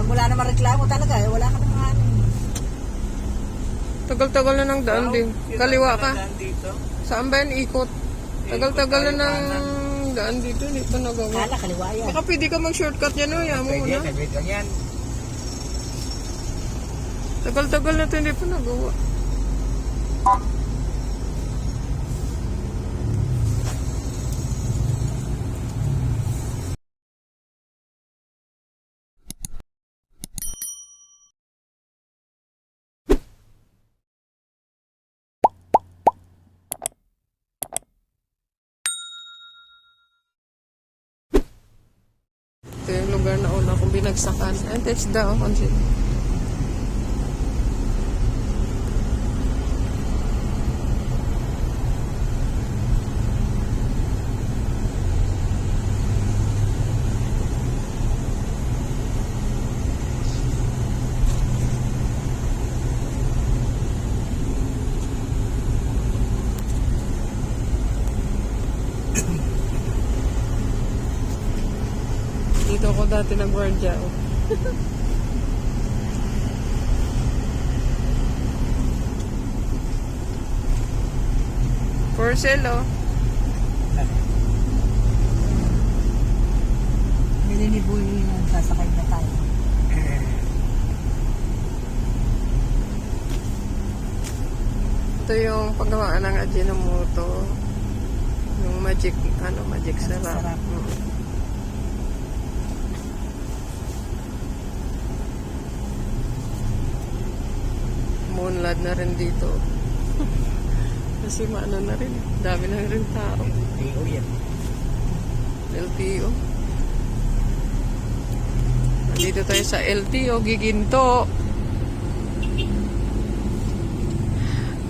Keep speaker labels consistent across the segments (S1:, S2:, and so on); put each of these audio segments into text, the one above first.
S1: Pag wala naman reklamo talaga, eh, wala ka naman ano.
S2: Tagal-tagal na ng daan din. Kaliwa ka.
S3: Dito.
S2: Saan ba yan ikot? Tagal-tagal na ng daan dito. Hindi pa nagawa.
S1: Kala, kaliwa yan.
S2: Baka pwede ka mag-shortcut yan, o. Yaman mo
S3: Pwede,
S2: na.
S3: saglit lang yan.
S2: Tagal-tagal na ito, hindi pa nagawa. Ito yung lugar na una kong binagsakan. And that's the concept. Dito ako dati nag-guardia. For sale, oh.
S1: Bili ni Boy yung sasakay na tayo.
S2: Ito yung paggawa ng Ajinomoto. Yung magic sarap.
S1: Sarap.
S2: Moonlad na rin dito. Kasi maano na rin. Dami na rin tao.
S3: LTO yan.
S2: LTO. Nandito tayo sa LTO, Giginto.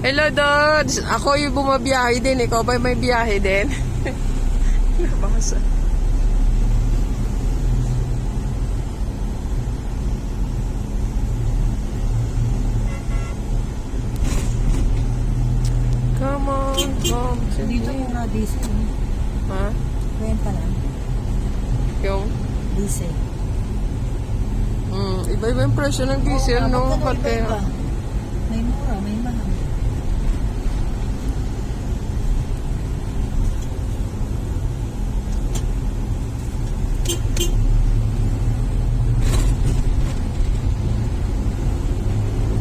S2: Hello, Dods! Ako yung bumabiyahe din. Ikaw ba may biyahe din? Nabasa. Come on, come to
S1: Dito
S2: me.
S1: muna diesel.
S2: Ha?
S1: Kwenta lang.
S2: Yung?
S1: Diesel.
S2: Iba-iba yung presyo ng diesel, no?
S1: Magkano
S2: Pati,
S1: iba-iba? May mura, may mahal.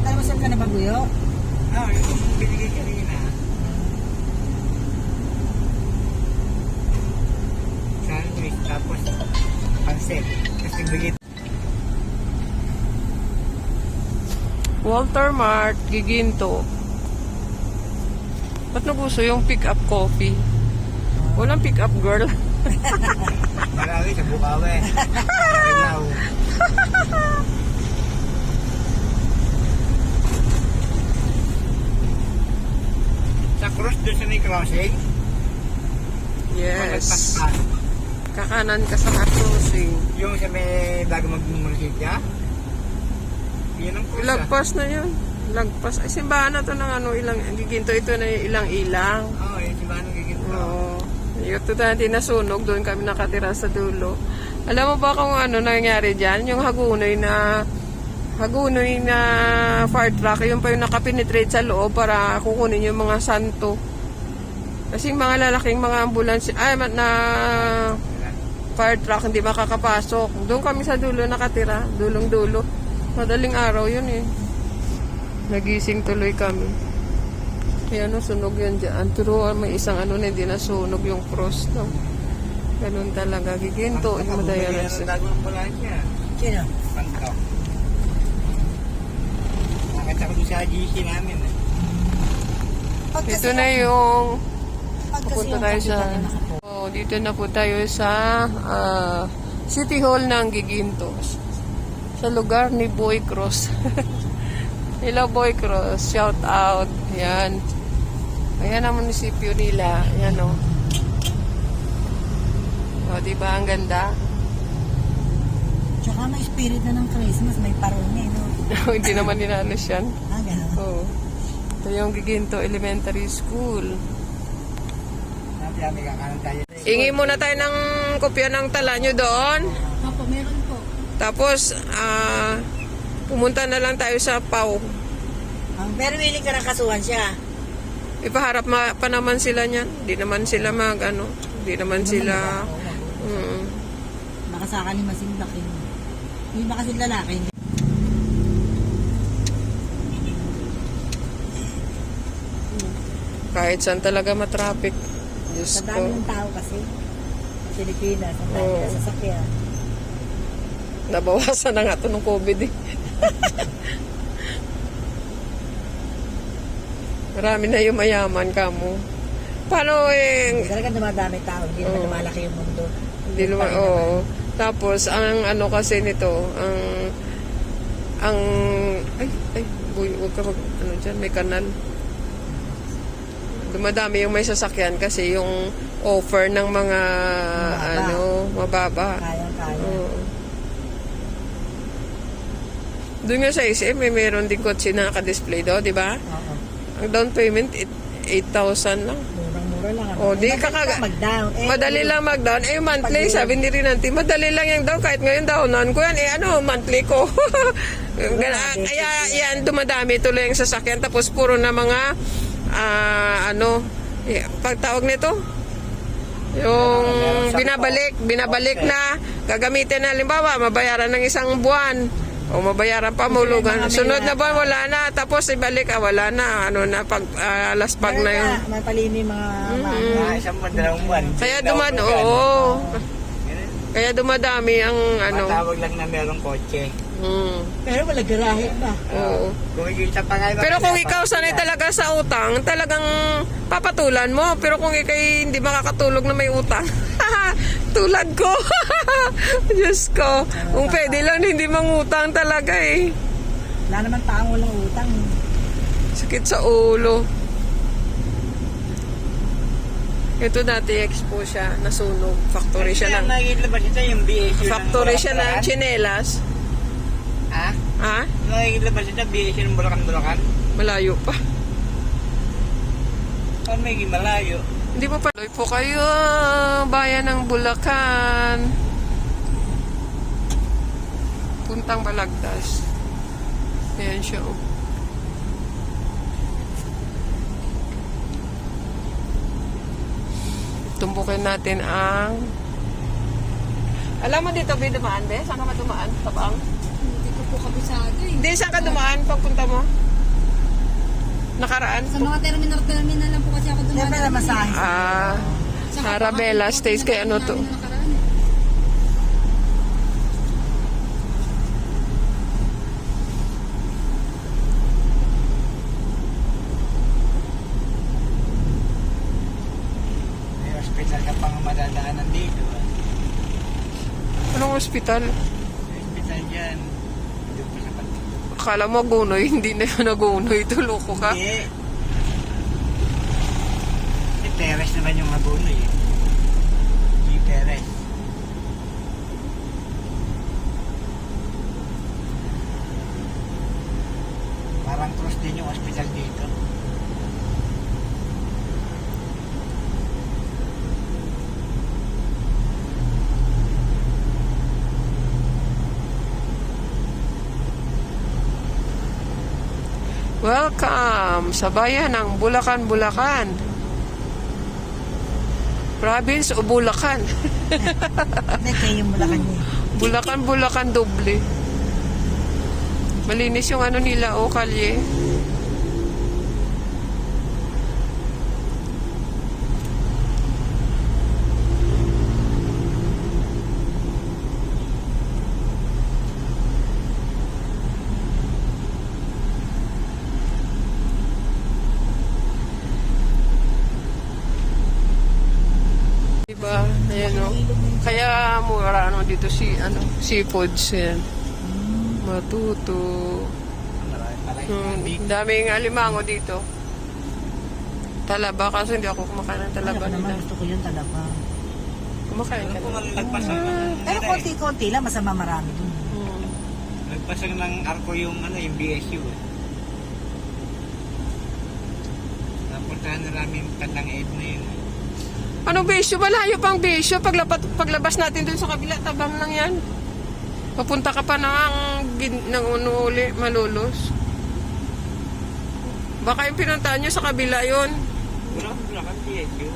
S1: Alam mo saan ka nabaguyo?
S3: Yung binigay kanina. Sandwich, tapos pancit. Kasi bigit.
S2: Walter Mart, Giginto. Ba't naguso yung pick-up coffee? Walang pick-up girl.
S3: Marami sa Bukawi. Ilaw. Sa cross doon sa may crossing.
S2: Yes.
S3: Malagpas ka.
S2: Kakanan ka sa crossing.
S3: Yung sa may bago mag-munisipya. Yun ang cross.
S2: Lagpas na yun. Lagpas. Ay, simbahan na to ng ano, ilang, Giginto ito na yung ilang-ilang.
S3: Oo, yung si Manong Giginto.
S2: Oo. Ito natin nasunog. Doon kami nakatira sa dulo. Alam mo ba kung ano nangyari dyan? Yung hagunoy na fire truck, yung pa yung nakapenetrate sa loob para kukunin yung mga santo. Kasi mga lalaking mga ambulance, na fire truck hindi makakapasok. Doon kami sa dulo nakatira, dulong-dulo. Madaling araw yun eh. Nagising tuloy kami. Kaya sunog yan dyan. Pero may isang na hindi nasunog yung cross. No? Ganun talaga. Giginto. Yung madayalas.
S3: Bagong ambulansya.
S1: Sino?
S3: Pantok. Nakita ko sa GC namin.
S2: Ito na yung
S1: Pagkasi
S2: pupunta tayo sa dito na po tayo sa City Hall ng Giginto. Sa lugar ni Boy Cross. Hello Boy Cross. Shout out. Yan. Ayan ang munisipyo nila. Ayan o. O, diba ang ganda?
S1: Tsaka may spirit na ng Christmas, may parol niya, no?
S2: Hindi naman ninanos yan.
S1: Gano'n.
S2: Oo. Ito yung Giginto Elementary School.
S3: May kakanan tayo.
S2: Ingi muna tayo ng kopya ng tala nyo doon.
S1: Opo, meron po.
S2: Tapos, pumunta na lang tayo sa Pau.
S1: Pero willing ka ng kasuhan siya.
S2: Ipaharap pa naman sila niyan. Hindi naman sila hindi naman sila...
S1: Nakasaka ni Masindak yun. Yung iba kasi lalaki.
S2: Kahit saan talaga matraffic. Diyos
S1: Sa
S2: ko.
S1: dami ng tao kasi. Sa Pilipinas. Ang dami
S2: Oo.
S1: na sasakyan.
S2: Nabawasan na nga ito ng COVID eh. Marami na yung mayaman kamo. Paano
S1: Talaga dumadami tao. Hindi naman lumalaki yung mundo.
S2: Hindi naman, oo. Tapos, ang ano kasi nito, boy, huwag ka dyan, may kanal. Dumadami yung may sasakyan kasi yung offer ng mga, mababa.
S1: Kaya.
S2: Oo. Doon nga sa SM, meron din kotse na naka-display daw, di ba?
S1: Oo.
S2: Ang down payment, 8,000 lang.
S1: Murang-mura lang.
S2: O, di
S1: Madali mag-down.
S2: Madali lang mag-down. Monthly, sabi ni Rinanti, madali lang yung down. Kahit ngayon downan ko yan, monthly ko. Kaya yan, dumadami tuloy yung sasakyan. Tapos puro na mga, pagtawag nito, yung binabalik na, gagamitin na, halimbawa, mabayaran ng isang buwan. O mabayaran pa, mulugan. Sunod na buwan, wala na. Tapos ibalik, wala na. Laspag na yun.
S1: May palini mga
S3: Isang buwan, dalawang buwan.
S2: Kaya Kaya dumadami ang
S3: Matawag lang na merong kotse.
S1: Pero wala garahe ba?
S2: Oo.
S3: Kumikita pa nga.
S2: Pero kung ikaw sanay talaga sa utang, talagang papatulan mo. Pero kung ikaw hindi makakatulog na may utang, tulad ko. Diyos ko. Kung pwede lang, hindi mangutang talaga eh.
S1: Wala naman taong walang utang.
S2: Sakit sa ulo. Ito dati expo siya, nasunog. Factory siya ng...
S3: Nakikilabas ito yung BSU
S2: Factory siya ng tsinelas.
S3: Ha?
S2: Ha?
S3: Nakikilabas ito BSU ng Bulacan-Bulacan?
S2: Malayo pa.
S3: Paano may malayo?
S2: Hindi pa pala po kayo, bayan ng Bulacan. Puntang Balagtas. Ayan siya. Oh. Tumbukin natin ang... Alam mo dito, Bi, dumaan, Be? Saan ka madumaan? Tabang?
S4: Hindi ko po kabisado eh.
S2: Hindi, saan ka dumaan pagpunta mo? Nakaraan?
S4: Sa mga terminal lang po kasi ako
S1: Siyempre na
S4: dumadaan.
S1: masahe.
S2: Arabella stays kay ano to?
S3: May hospital ka pang madadaanan dito.
S2: Anong ospital?
S3: May hospital dyan. Doon pa sa Pantino.
S2: Akala mo gunoy, hindi na yun nagunoy. Tuloko ka?
S3: Hindi. Si Perez naman yung habuno eh. G. Perez. Parang cross din yung hospital dito.
S2: Welcome sa bayan ng Bulacan, Bulacan. Province o Bulacan?
S1: Hindi, kayo yung Bulacan niya.
S2: Bulacan, Bulacan doble. Malinis yung ano nila, kalye. Diba? Ayan o. Kaya mura dito seafoods yan. Matuto. Daming alimango dito. Talaba, kaso hindi ako kumakain ng talaba
S1: Ano naman,
S2: nila.
S1: gusto ko yung talaba.
S2: Kumakain ka na.
S3: Nagpasang
S1: Pero konti-konti lang, masama marami dun.
S3: Nagpasang ng arko yung yung BSU eh. Napuntahan na namin yung kandang Ed na yun.
S2: Anong besyo? Malayo pang besyo. Paglabas natin dun sa kabila, tabang lang yan. Papunta ka pa ng uli, Malolos. Baka yung pinuntahan nyo sa kabila yon.
S3: Bulacan, TSU.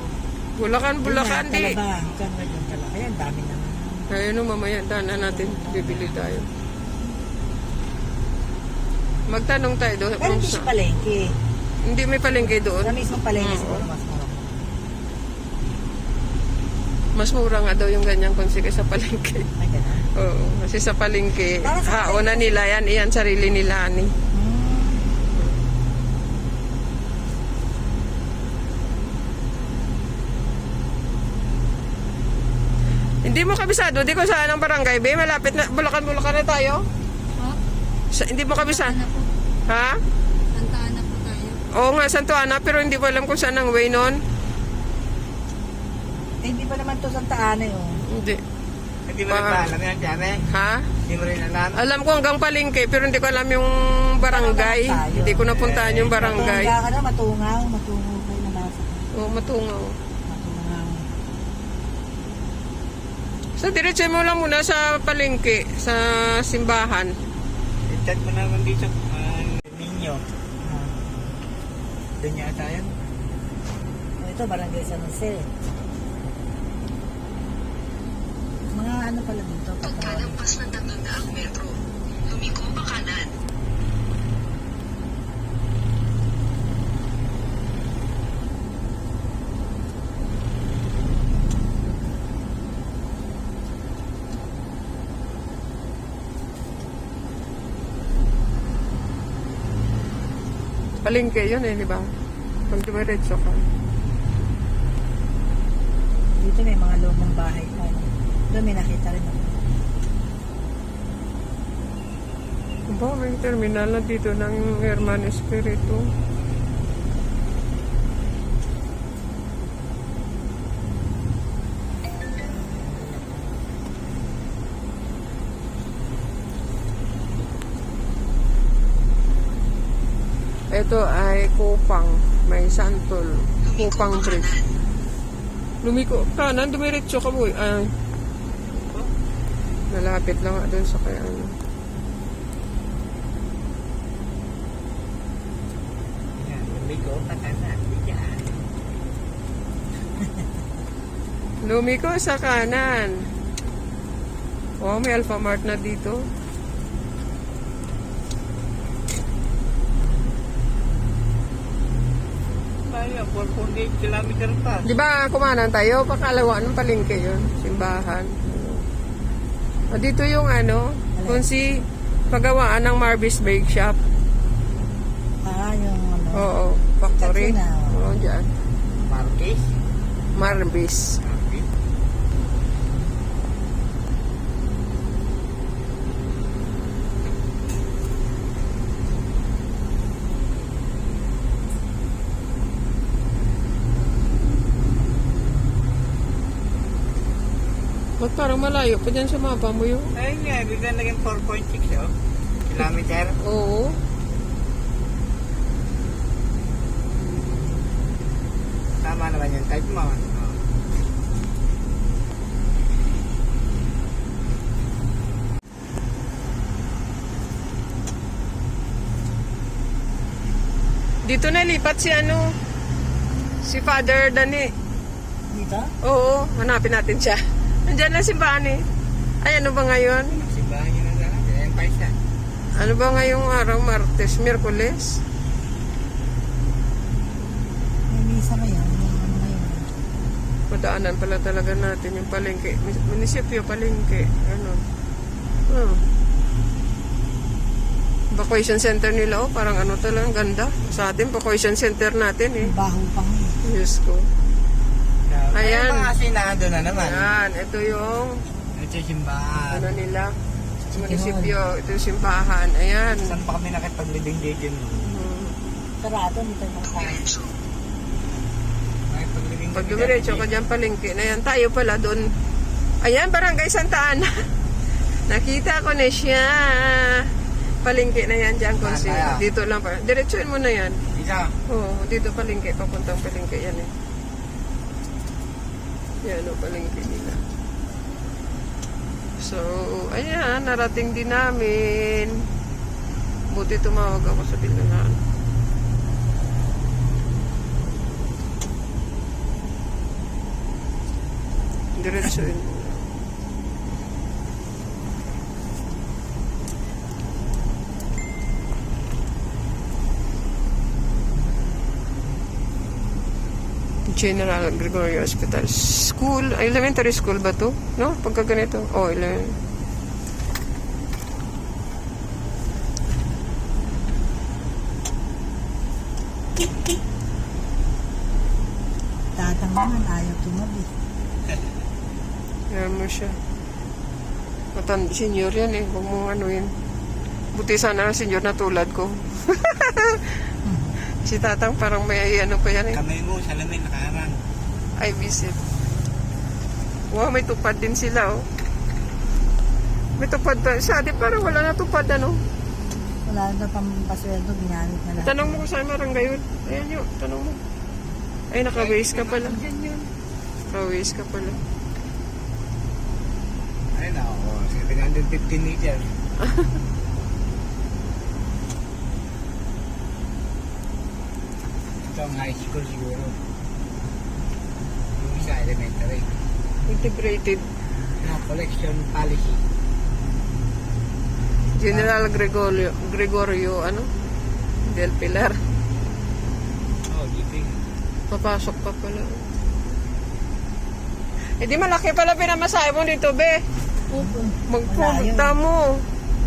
S2: Bulacan, di.
S1: Talaba. Diyan na yung talaba. Ayan, dami naman.
S2: Ayun o, mamaya, daanan natin. Bibili tayo. Magtanong tayo doon.
S1: Pero hindi siya palengke.
S2: Hindi may palengke doon.
S1: Sa mismong palengke siguro mas mura.
S2: Mas mura nga daw yung ganyang konsige sa palengke.
S1: Ay, ganun.
S2: Oo, kasi sa palengke,
S1: Para sa
S2: haona nila yan, iyan sarili nila ni. Hindi mo kabisado, di ko saan ang barangay, be, malapit na, Bulacan na tayo.
S4: Ha?
S2: Hindi mo kabisado.
S4: Ana po.
S2: Ha?
S4: Santa Ana po tayo.
S2: Oo nga, Santo Ana, pero hindi ko alam kung saan ang way nun.
S1: Eh, hindi pa naman to Santa Ana yun.
S2: Hindi.
S3: Hindi mo rin ba alam yan, Jare?
S2: Ha?
S3: Hindi mo rin alam?
S2: Alam ko hanggang palengke, pero hindi ko alam yung barangay.
S1: Tayo.
S2: Hindi ko napuntahan yung barangay.
S1: Matungga ka na, matungaw. Matungaw kayo na nasa.
S2: Oo, matungaw.
S1: Matungaw.
S2: So, diretso mo lang muna sa palengke, sa simbahan.
S3: I-chat mo naman dito. Ninyo. Doon niya ata yan.
S1: Ito, Barangay San Jose. Mga ano pala dito?
S5: Pagkalampas ng 300 metro, lumiko pa kanan.
S2: Palengke yun eh, di ba? Pag dumiretso ka.
S1: Dito may mga lumang bahay pa. Doon may nakita rin ako.
S2: Ba, may terminal na dito ng Herman Espiritu. Ito ay Kupang, may Santol, Kupang Bridge. Lumiko, kanan, dumiretso ka boy. Ay, malapit lang nga doon sa kaya ano.
S3: Yan, lumiko pa kanan. Yan.
S2: Lumiko sa kanan. Oh, may Alpha Mart na dito.
S3: Tayo, 4.8 kilometer pa.
S2: Di ba kumanan tayo? Pakalawa ng palengke yun. Simbahan. O, dito yung ano, kung si pagawaan ng Marvis Bake Shop.
S1: Yung ano.
S2: Oo, factory.
S1: Katsina.
S2: Oo, dyan.
S3: Marquez.
S2: Marvis.
S3: Marquez.
S2: Ba't parang malayo pa dyan sa mapa mo yun?
S3: Ayun nga, biglang naging 4.6 oh. Kilometer.
S2: Oo.
S3: Tama naman yung type mo. Oh.
S2: Dito na lipat si ano, si Father Dani.
S1: Dito?
S2: Oo, hanapin natin siya. Nandiyan na simbahan eh. Ay, ano ba ngayon?
S3: Simbahan nyo na lang. Ayan pa isa.
S2: Ano ba ngayong araw? Martes, Miyerkules?
S1: May misa ngayon. Yung ano ngayon.
S2: Madaanan pala talaga natin yung palengke. Munisipyo, palengke. Ano? Hmm. Vacation center nila, oh. Parang ano talaga, ganda. Sa atin, vacation center natin eh.
S1: Baho pa ngayon.
S2: Diyos ko. Ayan.
S3: Ayan. Mga sinado na naman.
S2: Ayan, ito yung
S3: Ito yung simbahan.
S2: ano nila, munisipyo. Ito yung simbahan. Ayan.
S3: Saan pa kami nakipaglibing dito?
S2: Hmm.
S1: Sarado, dito yung mga tao.
S3: Nakipaglibing
S2: Pag dumiretso ka dyan palengke na yan, tayo pala doon. Ayan, Barangay Santa Ana. Nakita ko na siya. Palengke na yan dyan, Konsi.
S3: Kaya?
S2: Dito lang pa. Diretsuin mo na yan.
S3: Isa.
S2: Oo, dito palengke. Papuntang palengke yan eh. Yan o, palengke nila. So, ayan, narating din namin. Buti tumawag ako sa bilangan. Diretso yun. General Gregorio Hospital School. Elementary school ba to? No? Pagka ganito. Oh,
S1: Tatang naman, ayaw tumabi.
S2: Ayan mo siya. Senior yan eh. Huwag mong ano yun. Buti sana senior na tulad ko. Si tatang parang may ano pa yan eh.
S3: Kamay mo, salamin, nakaharang.
S2: I visit. Wow, may tupad din sila oh. May tupad pa. Sa atin parang wala na tupad ano.
S1: Wala na pang pasweldo, ginamit na lang.
S2: Tanong mo kung saan barangay yun. Ayan yun, tanong mo. Ay, naka-waste ka pala. Naka-waste ka pala.
S3: Ayun na, 750 meters. Ito ang high school siguro. Yung isa elementary.
S2: Integrated.
S3: No, collection policy.
S2: General Gregorio, ano? Del Pilar.
S3: Oh, giping.
S2: Papasok pa pala. Eh di malaki pala pinamasahe mo dito, be.
S4: Opo.
S2: Magpumunta mo.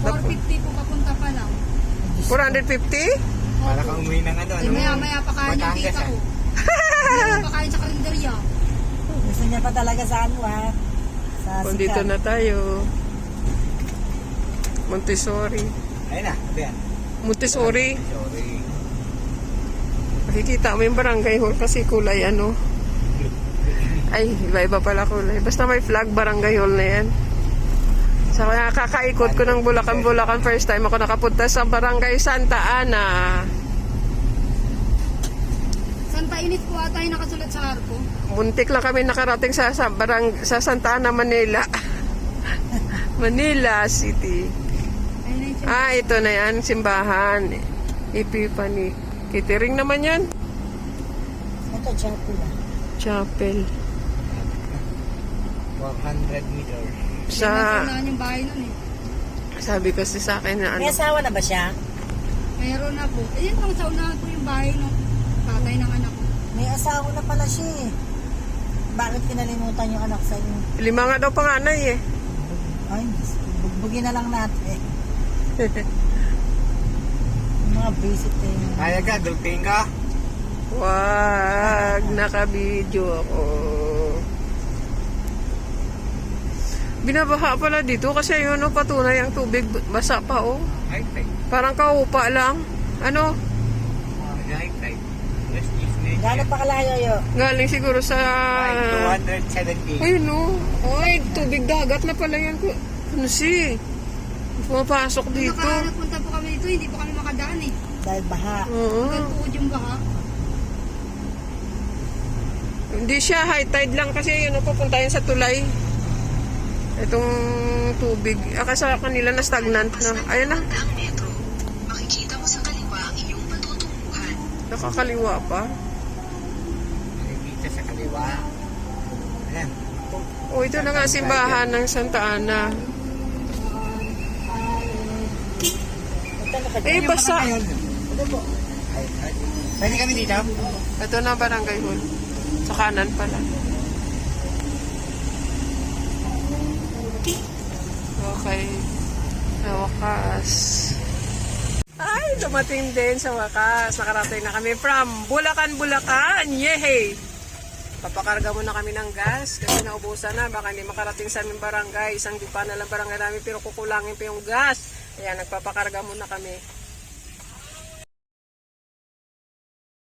S4: 450 po papunta pa lang.
S2: 450?
S3: Para kang umuwi ng ano,
S4: Eh, maya-maya pa kain yung
S3: Batangas,
S4: tita
S3: ah.
S4: ko. Maya pa kain sa kalendarya.
S1: Gusto niya pa talaga sa ano ha? Sa
S2: Kung dito
S1: sikat.
S2: na tayo. Montessori.
S3: Ayun na, sabi yan.
S2: Montessori.
S3: Sorry.
S2: Makikita mo yung barangay hall kasi kulay ano. Ay, iba-iba pala kulay. Basta may flag barangay hall na yan. So, kakaikot ko ng Bulacan. First time ako nakapunta sa barangay Santa Ana.
S4: Santa Init po ata yung nakasulat sa arko.
S2: Muntik lang kami nakarating sa Santa Ana, Manila. Manila City.
S4: Ayun na yung siya.
S2: Ah, ito na yan, simbahan. Epiphany. Catering naman yan.
S1: Ito, chapel ah.
S2: Chapel.
S3: 400 meters.
S2: Sa,
S4: Nasunahan yung bahay nun eh.
S2: sabi kasi sa akin na ano.
S1: May asawa na ba siya?
S4: Meron na po. Ayun lang sa unahan po yung bahay ng tatay ng anak ko.
S1: May asawa na pala siya eh. Bakit kinalimutan yung anak sa inyo?
S2: 5 nga daw panganay eh.
S1: Ay, Diyos ko, bugbugin na lang natin. Yung mga visit eh.
S3: Kaya ka, dulping ka.
S2: Wag, naka-video ako. Binabaha pala dito kasi yun, patunay ang tubig, basa pa oh.
S3: High tide.
S2: Parang kaupa lang. Ano?
S3: High tide. West East Nature.
S1: Gano'n pa kalayo yo?
S2: Galing siguro sa...
S3: 270.
S2: Ay no. Ay, tubig dagat na pala yan. Ano si? Pumapasok dito.
S4: Nagpunta po kami dito, hindi po kami makadaan eh.
S1: Dahil baha.
S2: Oo.
S4: Hanggang tuhod yung baha.
S2: Hindi siya, high tide lang kasi yun, papunta yan sa tulay. Itong tubig. Kasi sa kanila na stagnant na. Ayan na.
S5: Ang metro. Makikita mo sa kaliwa ang iyong patutunguhan.
S2: Nakakaliwa pa.
S3: Nakikita sa kaliwa. Ayan.
S2: O, ito na nga simbahan ng Santa Ana. Eh, basa.
S3: Ito po. Ay. Pwede kami dito?
S2: Ito na barangay hall. Sa kanan pala. Okay. Sa wakas. Ay, dumating din sa wakas. Nakarating na kami from Bulacan. Yehey! Papakarga muna kami ng gas kasi naubusan na. Baka hindi makarating sa aming barangay. Isang di pa na lang barangay namin pero kukulangin pa yung gas. Kaya nagpapakarga muna kami.